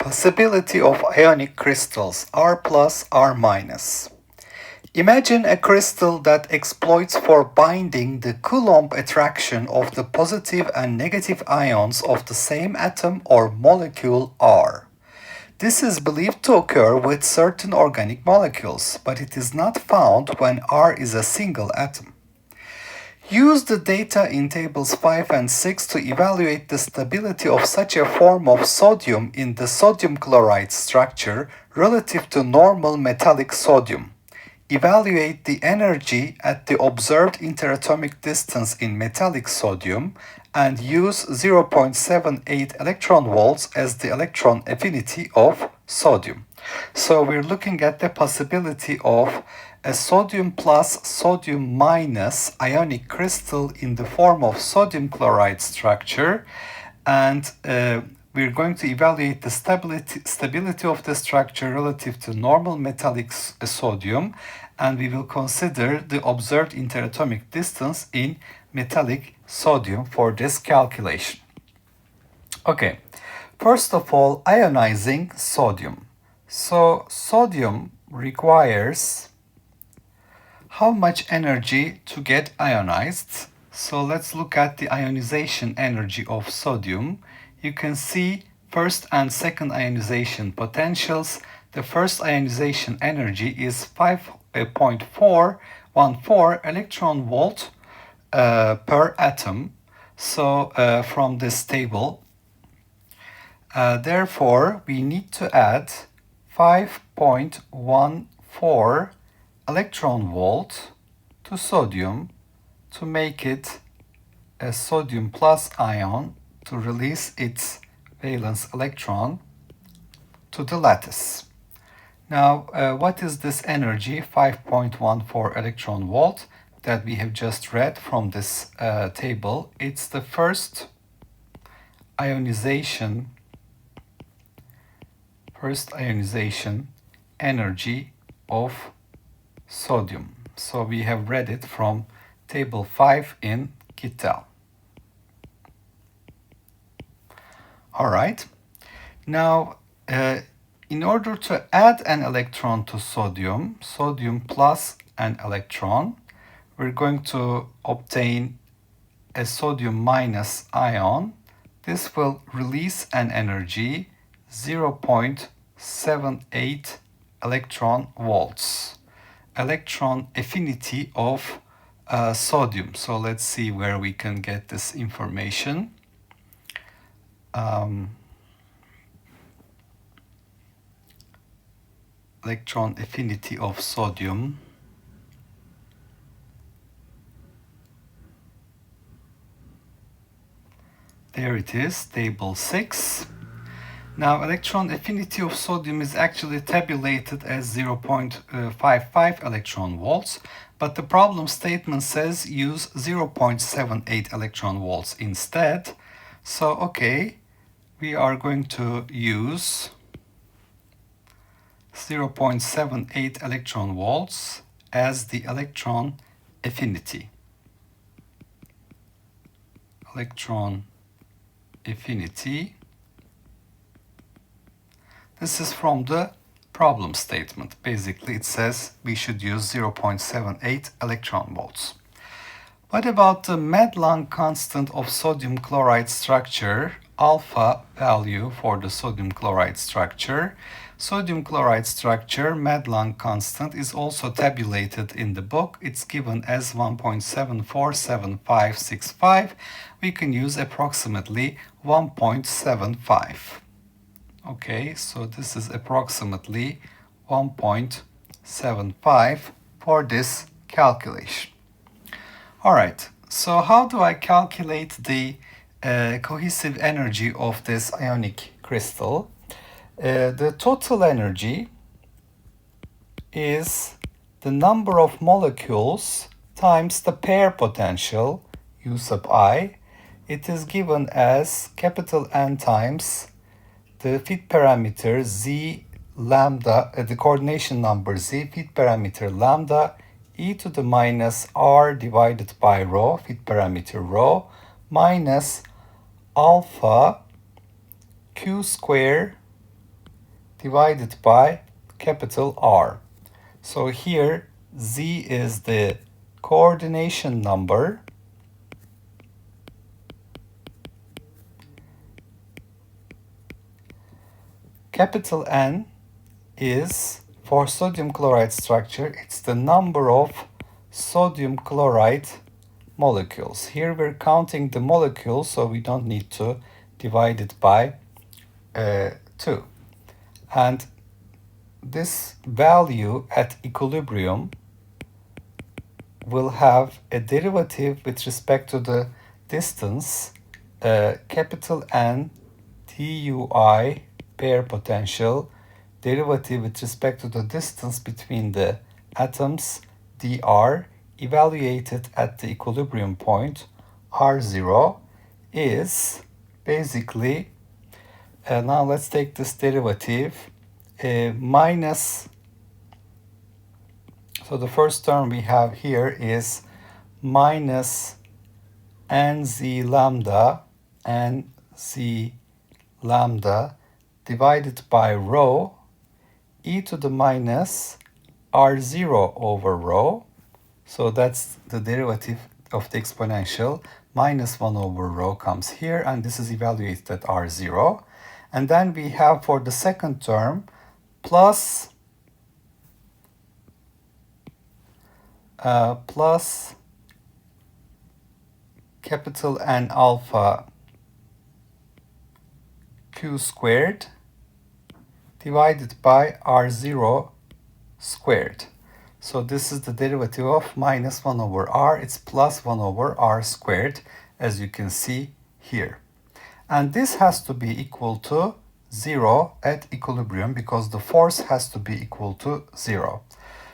Possibility of ionic crystals R plus, R minus. Imagine a crystal that exploits for binding the Coulomb attraction of the positive and negative ions of the same atom or molecule R. This is believed to occur with certain organic molecules, but it is not found when R is a single atom. Use the data in tables 5 and 6 to evaluate the stability of such a form of sodium in the sodium chloride structure relative to normal metallic sodium. Evaluate the energy at the observed interatomic distance in metallic sodium and use 0.78 electron volts as the electron affinity of sodium. So we're looking at the possibility of a sodium plus sodium minus ionic crystal in the form of sodium chloride structure, and we're going to evaluate the stability of the structure relative to normal metallic sodium, and we will consider the observed interatomic distance in metallic sodium for this calculation. Okay, first of all, ionizing sodium. So sodium requires how much energy to get ionized? So let's look at the ionization energy of sodium. You can see first and second ionization potentials. The first ionization energy is 5.414 electron volt per atom. So from this table, therefore we need to add 5.14 electron volt to sodium to make it a sodium plus ion to release its valence electron to the lattice. Now, what is this energy, 5.14 electron volt, that we have just read from this table? It's the first ionization energy of sodium. So we have read it from table 5 in Gittel. All right. Now, in order to add an electron to sodium plus an electron, we're going to obtain a sodium minus ion. This will release an energy 0.78 electron volts. Electron affinity of sodium. So let's see where we can get this information. Electron affinity of sodium. There it is, table 6. Now, electron affinity of sodium is actually tabulated as 0.55 electron volts, but the problem statement says use 0.78 electron volts instead. So, okay, we are going to use 0.78 electron volts as the electron affinity. Electron affinity. This is from the problem statement. Basically, it says we should use 0.78 electron volts. What about the Madelung constant of sodium chloride structure, alpha value for the sodium chloride structure? Sodium chloride structure, Madelung constant, is also tabulated in the book. It's given as 1.747565. We can use approximately 1.75. Okay, so this is approximately 1.75 for this calculation. All right, so how do I calculate the cohesive energy of this ionic crystal? The total energy is the number of molecules times the pair potential, U sub I. It is given as capital N times the fit parameter Z lambda, the coordination number Z, fit parameter lambda, e to the minus r divided by rho, fit parameter rho, minus alpha q square divided by capital R. So here Z is the coordination number, capital N is, for sodium chloride structure, it's the number of sodium chloride molecules. Here we're counting the molecules, so we don't need to divide it by 2. And this value at equilibrium will have a derivative with respect to the distance, capital N dUI pair potential, derivative with respect to the distance between the atoms, dr, evaluated at the equilibrium point, r0, is basically, now let's take this derivative, minus, so the first term we have here is minus nz lambda divided by rho e to the minus r0 over rho. So that's the derivative of the exponential. Minus 1 over rho comes here, and this is evaluated at r0. And then we have for the second term plus capital N alpha q squared divided by r0 squared. So this is the derivative of minus 1 over r. It's plus 1 over r squared, as you can see here. And this has to be equal to 0 at equilibrium because the force has to be equal to 0.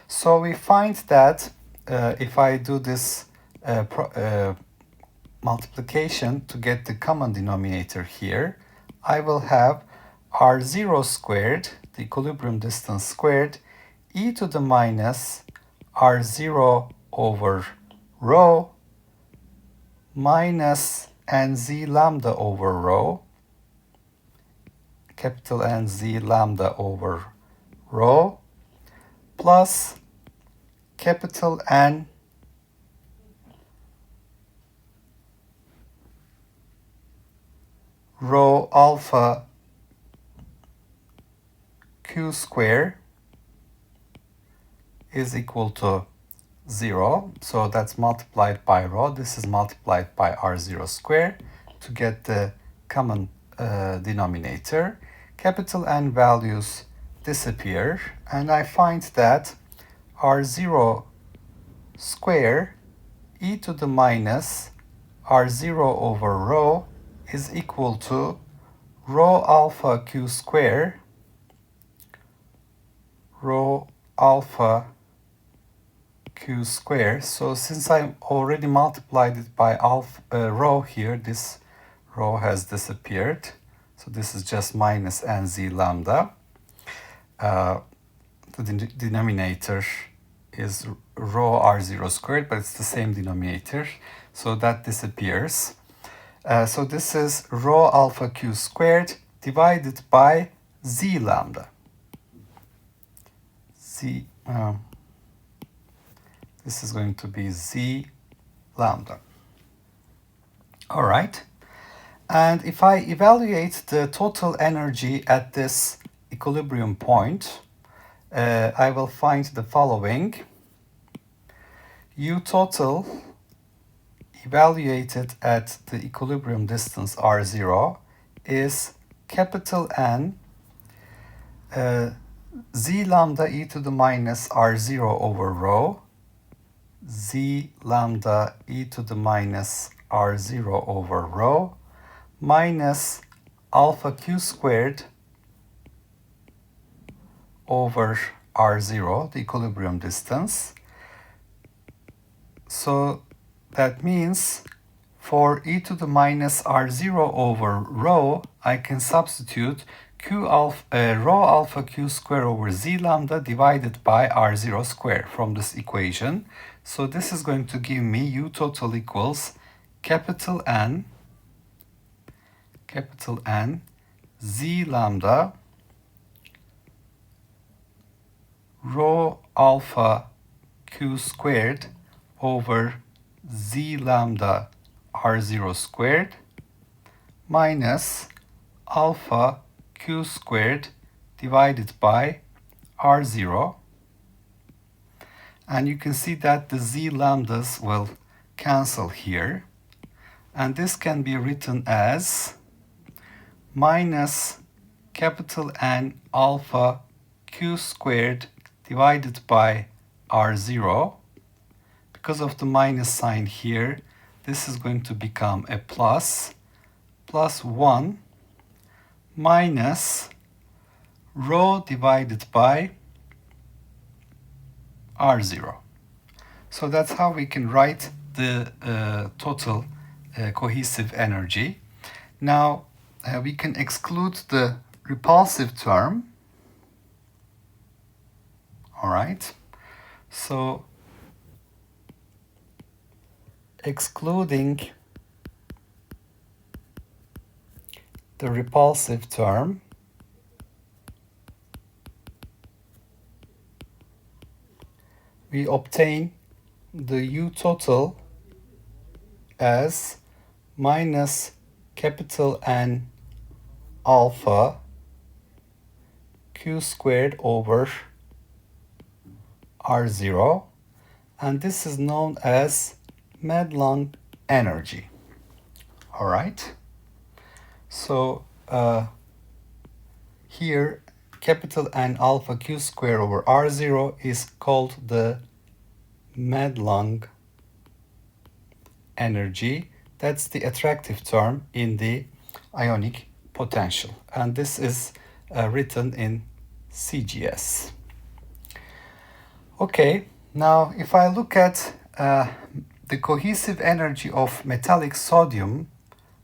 So we find that if I do this multiplication to get the common denominator here, I will have r0 squared, the equilibrium distance squared, e to the minus r0 over rho minus nz lambda over rho, capital Nz lambda over rho, plus capital N rho alpha q square is equal to 0. So that's multiplied by rho. This is multiplied by r0 square to get the common denominator. Capital N values disappear, and I find that r0 square e to the minus r0 over rho is equal to rho alpha q square, rho alpha q square. So since I already multiplied it by rho here, this rho has disappeared. So this is just minus nz lambda. The denominator is rho r0 squared, but it's the same denominator. So that disappears. So this is rho alpha q squared divided by z lambda. This is going to be z lambda. All right. And if I evaluate the total energy at this equilibrium point, I will find the following. U total evaluated at the equilibrium distance r0 is capital N z lambda e to the minus r0 over rho, z lambda e to the minus r0 over rho, minus alpha q squared over r0, the equilibrium distance. So that means for e to the minus r0 over rho, I can substitute rho alpha q square over z lambda divided by r0 square from this equation. So this is going to give me U total equals capital N z lambda rho alpha q squared over z lambda r0 squared minus alpha q squared divided by r0. And you can see that the z lambdas will cancel here. And this can be written as minus capital N alpha q squared divided by r0. Because of the minus sign here, this is going to become a plus 1 minus rho divided by r0. So that's how we can write the total cohesive energy. Now we can exclude the repulsive term. All right. So excluding the repulsive term, we obtain the U total as minus capital N alpha q squared over r0, and this is known as Madelung energy. All right. So here capital N alpha q squared over r0 is called the Madelung energy. That's the attractive term in the ionic potential, and this is written in CGS. Okay, now if I look at the cohesive energy of metallic sodium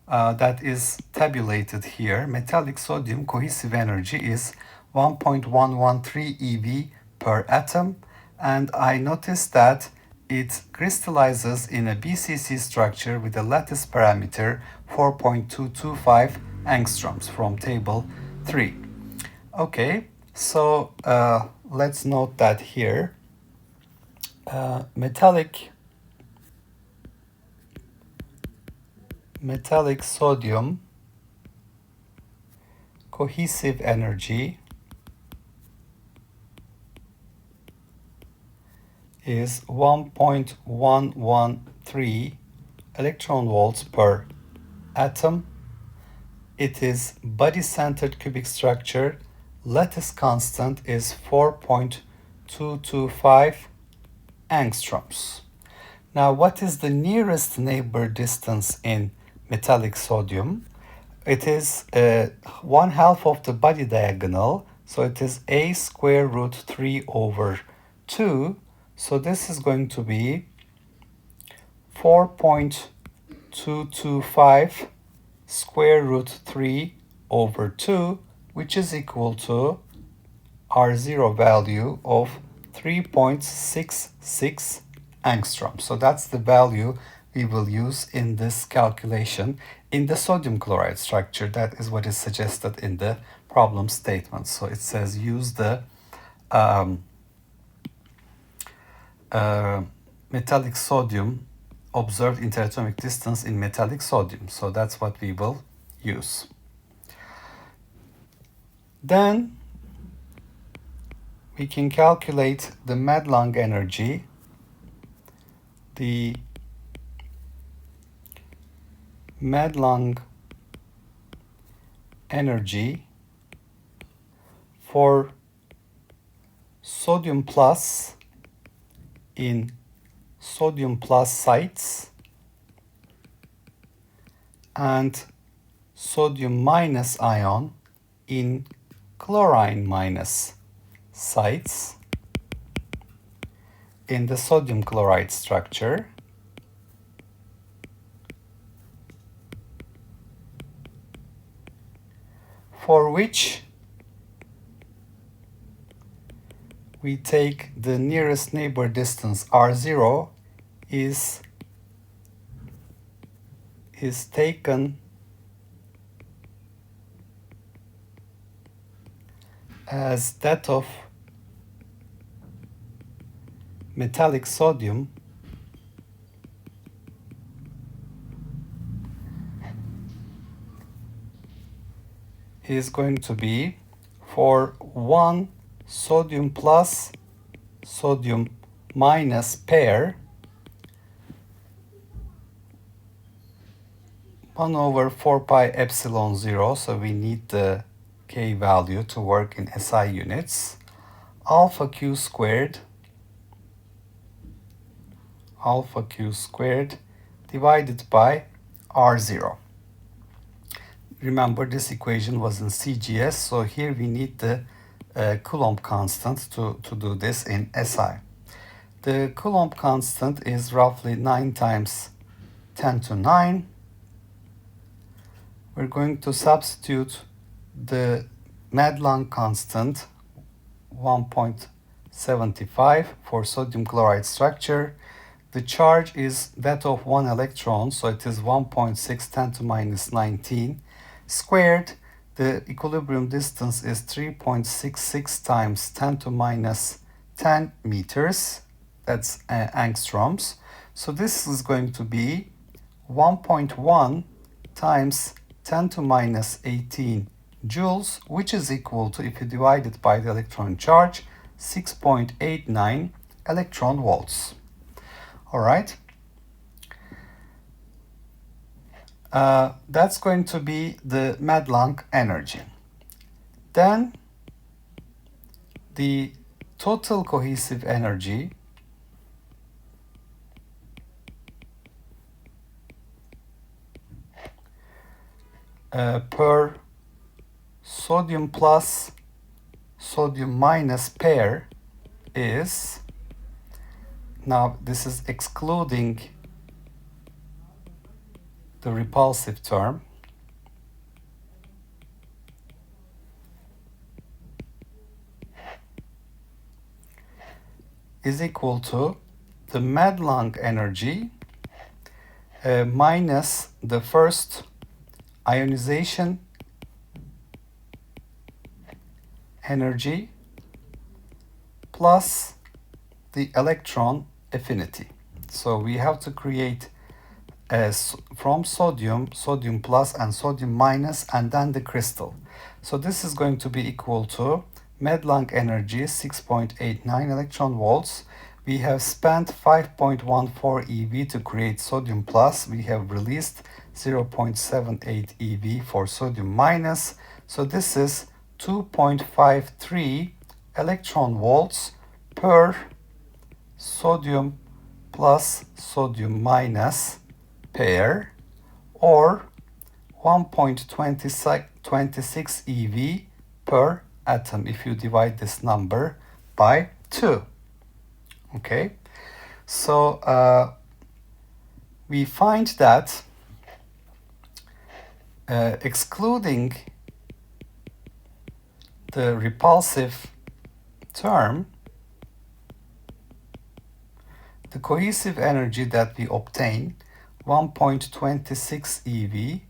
that is tabulated here, metallic sodium cohesive energy is 1.113 eV per atom, and I noticed that it crystallizes in a BCC structure with a lattice parameter 4.225 angstroms from table 3. Okay, so let's note that here metallic sodium cohesive energy is 1.113 electron volts per atom. It is body-centered cubic structure. Lattice constant is 4.225 angstroms. Now, what is the nearest neighbor distance in metallic sodium? It is 1/2 of the body diagonal, so it is a square root 3 over 2. So this is going to be 4.225 square root 3 over 2, which is equal to R0 value of 3.66 angstrom. So that's the value we will use in this calculation in the sodium chloride structure. That is what is suggested in the problem statement. So it says use the metallic sodium observed interatomic distance in metallic sodium. So that's what we will use. Then we can calculate the Madelung energy. The Madelung energy for sodium plus in sodium plus sites and sodium minus ion in chlorine minus sites in the sodium chloride structure. For which we take the nearest neighbor distance R0 is taken as that of metallic sodium is going to be for 1 sodium plus sodium minus pair 1 over 4 pi epsilon 0, so we need the K value to work in SI units, alpha Q squared divided by R0. Remember, this equation was in CGS, so here we need the Coulomb constant to do this in SI. The Coulomb constant is roughly 9 times 10 to 9. We're going to substitute the Madelung constant 1.75 for sodium chloride structure. The charge is that of 1 electron, so it is 1.6 10 to minus 19 squared. The equilibrium distance is 3.66 times 10 to minus 10 meters. That's angstroms. So this is going to be 1.1 times 10 to minus 18 joules, which is equal to, if you divide it by the electron charge, 6.89 electron volts. All right. That's going to be the Madelung energy. Then the total cohesive energy per sodium plus sodium minus pair is, now this is excluding the repulsive term, is equal to the Madelung energy minus the first ionization energy plus the electron affinity. So we have to create from sodium plus and sodium minus, and then the crystal. So this is going to be equal to Madelung energy 6.89 electron volts. We have spent 5.14 eV to create sodium plus. We have released 0.78 eV for sodium minus. So this is 2.53 electron volts per sodium plus sodium minus pair, or 1.26 eV per atom if you divide this number by 2. Okay, so we find that excluding the repulsive term, the cohesive energy that we obtain, 1.26 eV,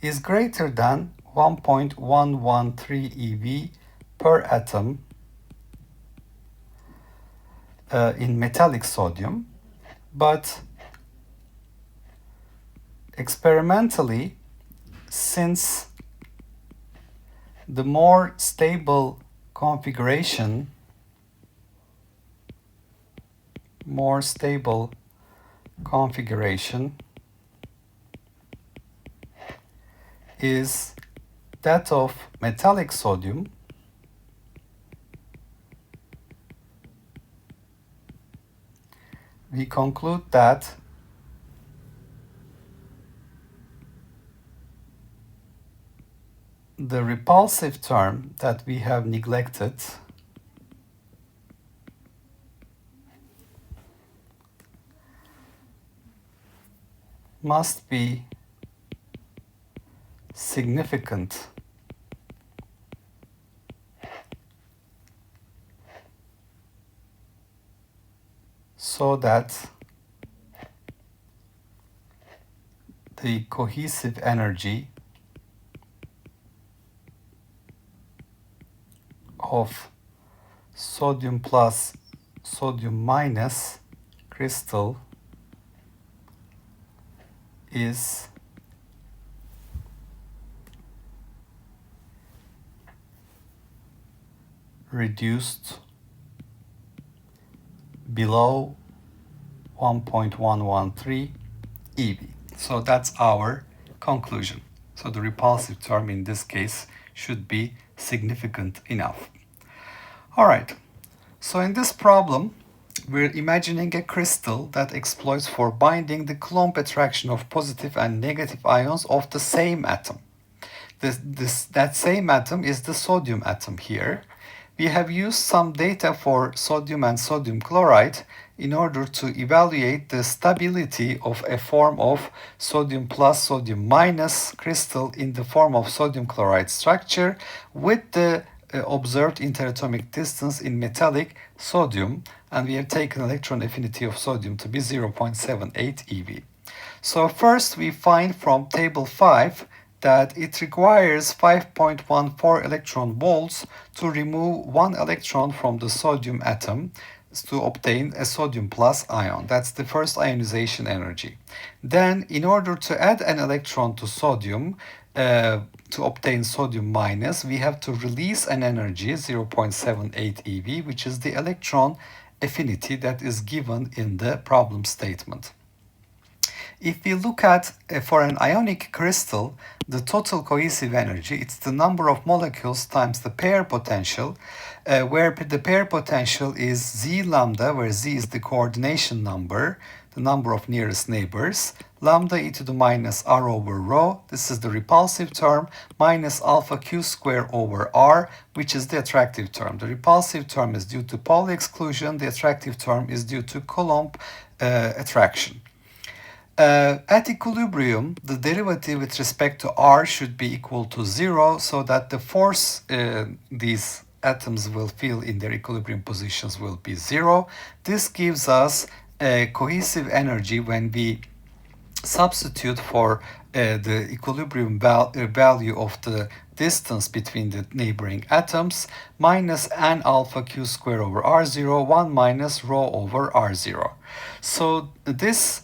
is greater than 1.113 eV per atom in metallic sodium, but experimentally, since the more stable configuration is that of metallic sodium, we conclude that the repulsive term that we have neglected must be significant so that the cohesive energy of sodium plus sodium minus crystal is reduced below 1.113 eV. So that's our conclusion. So the repulsive term in this case should be significant enough. All right. So in this problem, we're imagining a crystal that exploits for binding the Coulomb attraction of positive and negative ions of the same atom. That same atom is the sodium atom here. We have used some data for sodium and sodium chloride in order to evaluate the stability of a form of sodium plus sodium minus crystal in the form of sodium chloride structure with the observed interatomic distance in metallic sodium, and we have taken electron affinity of sodium to be 0.78 eV. So first we find from table 5 that it requires 5.14 electron volts to remove one electron from the sodium atom to obtain a sodium plus ion. That's the first ionization energy. Then, in order to add an electron to sodium, to obtain sodium minus, we have to release an energy, 0.78 eV, which is the electron affinity that is given in the problem statement. If we look at, for an ionic crystal, the total cohesive energy, it's the number of molecules times the pair potential, where the pair potential is Z lambda, where Z is the coordination number, the number of nearest neighbors, lambda e to the minus r over rho, this is the repulsive term, minus alpha q square over r, which is the attractive term. The repulsive term is due to Pauli exclusion, the attractive term is due to Coulomb attraction. At equilibrium, the derivative with respect to r should be equal to 0, so that the force these atoms will feel in their equilibrium positions will be 0. This gives us a cohesive energy when we substitute for the equilibrium value of the distance between the neighboring atoms, minus n alpha q square over r0, 1 minus rho over r0. So this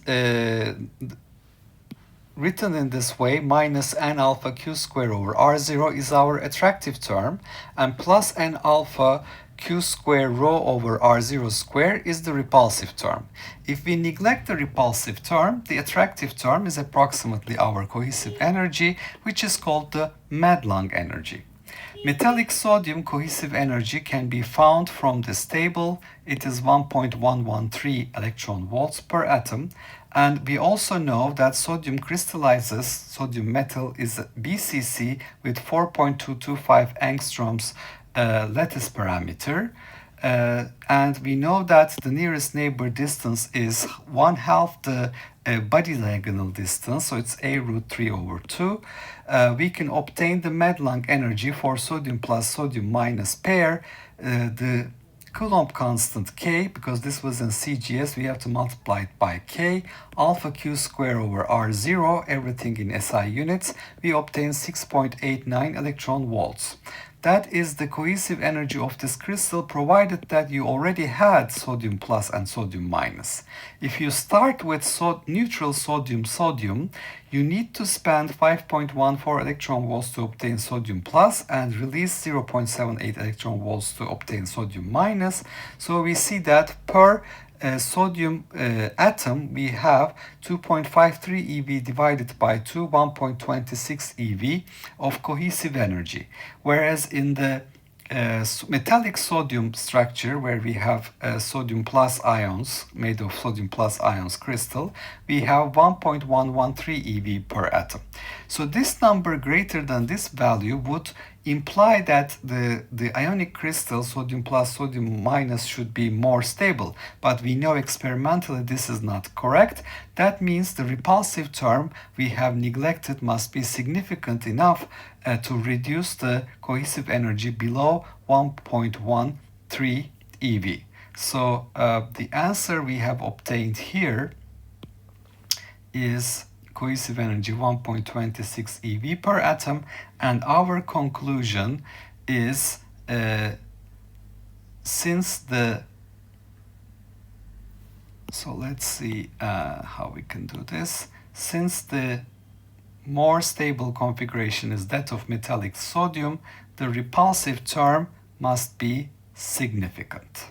written in this way, minus n alpha q square over r0 is our attractive term, and plus n alpha q square rho over r0 square is the repulsive term. If we neglect the repulsive term, the attractive term is approximately our cohesive energy, which is called the Madelung energy. Metallic sodium cohesive energy can be found from this table. It is 1.113 electron volts per atom. And we also know that sodium crystallizes, sodium metal is BCC with 4.225 angstroms lattice parameter. And we know that the nearest neighbor distance is 1/2 the body diagonal distance, so it's a root 3 over 2. We can obtain the Madelung energy for sodium plus sodium minus pair. The Coulomb constant K, because this was in CGS, we have to multiply it by K, alpha Q square over R0, everything in SI units, we obtain 6.89 electron volts. That is the cohesive energy of this crystal, provided that you already had sodium plus and sodium minus. If you start with neutral sodium, you need to spend 5.14 electron volts to obtain sodium plus and release 0.78 electron volts to obtain sodium minus. So we see that per sodium atom, we have 2.53 eV divided by 2, 1.26 eV of cohesive energy. Whereas in the metallic sodium structure, where we have sodium plus ions, made of sodium plus ions crystal, we have 1.113 eV per atom. So this number greater than this value would imply that the ionic crystal, sodium plus sodium minus, should be more stable. But we know experimentally this is not correct. That means the repulsive term we have neglected must be significant enough to reduce the cohesive energy below 1.13 eV. So the answer we have obtained here is cohesive energy 1.26 eV per atom, and our conclusion is since the So let's see how we can do this. Since the more stable configuration is that of metallic sodium, the repulsive term must be significant.